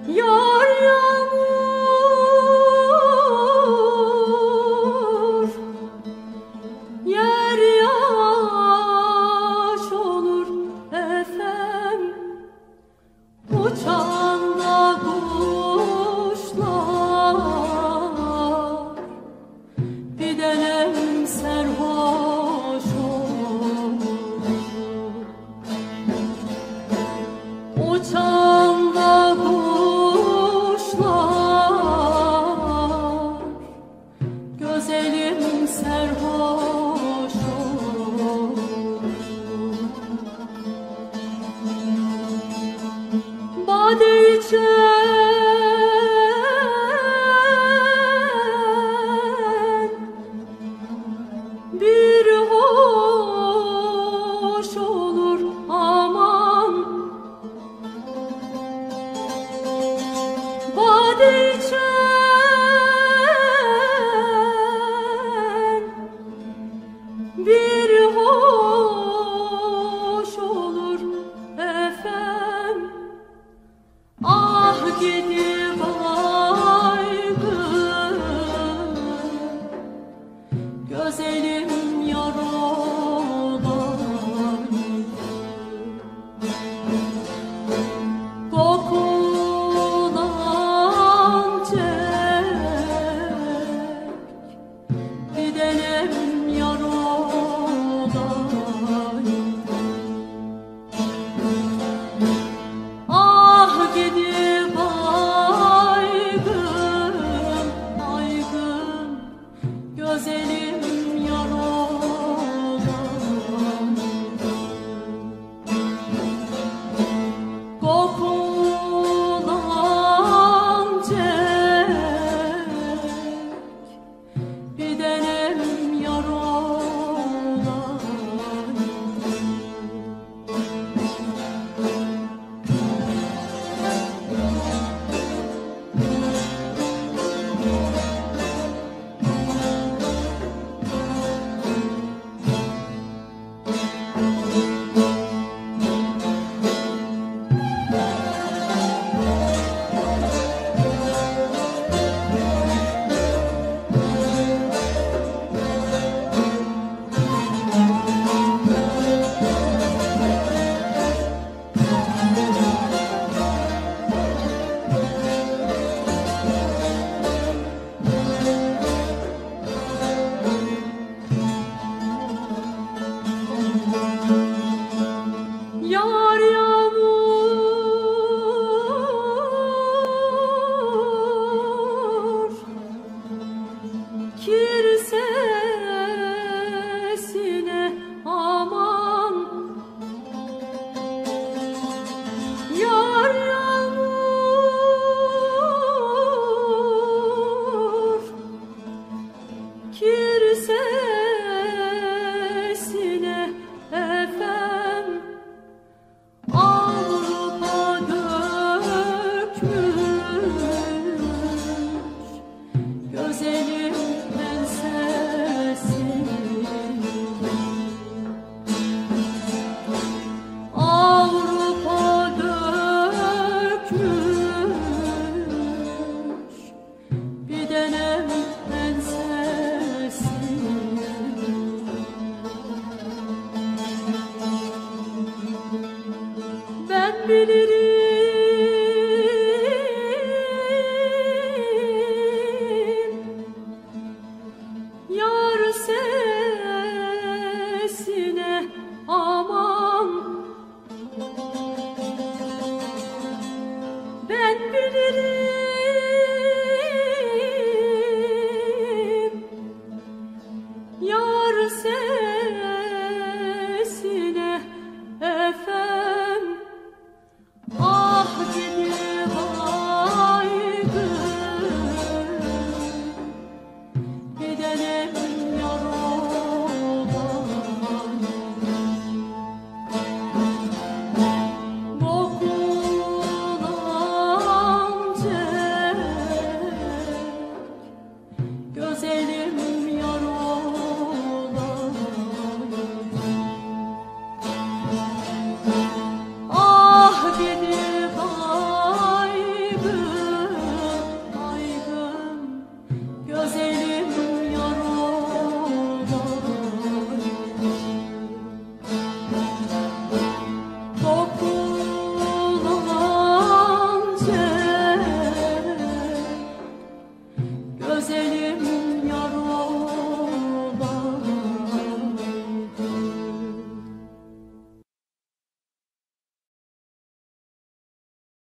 Yar yağmur, yer yaş olur efem, uçan da kuşlar, bir denem serhoş olur. Uçan da kuşlar, gözelim serhoş olur. Bade içen bir hoş olur aman. Bade içen bir hoş olur efem. Ah gidi baygın, gözelim yar olaydı. Kokulan çek, gidelim yar olaydı. Ah gidi baygın, baygın, gözelim yar olaydı. Kokulan çek, bir denem yar olaydı. Yar yağmur, kir sesine aman. Yar yağmur, kir sesine efem. Avrupa dökmüş gözelim ensesini. Avrupa dökmüş bir denem ensesini. Ben bilirim yar sesine aman. Ben bilirim